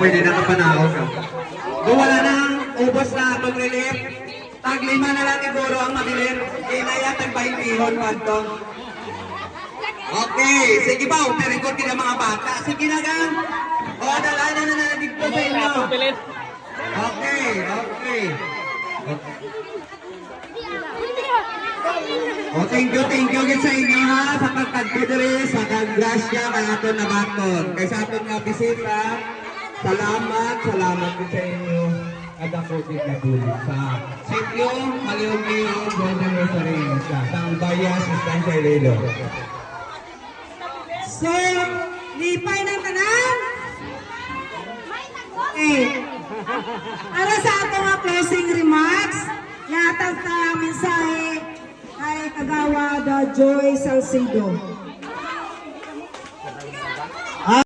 pwede na kapanahon ka. Kung wala nang ubos na pag-relief, tag-5 na lang siguro ang mabilin. Inaya tag-20 kanto. Okay, sige ba, upirikot ka ng mga bata. Sige na gang. O, dalanan na nadigpo sa inyo. Okay, okay. O, thank you gid sa inyo ha, sa pagkadto diri, sa kagrasya, kaya ito na baton. Kaya sa aton nga bisita, salamat din sa inyo. At ako din na bulit sa sityo, Maliw-Liw, Golden Rosary, sa Tangbaya, Sustansya Iloilo. So, lipay ng tanan? Okay. Para sa ato nga closing remarks, yatag sa mensahe kay Kagawad Joy Salcido.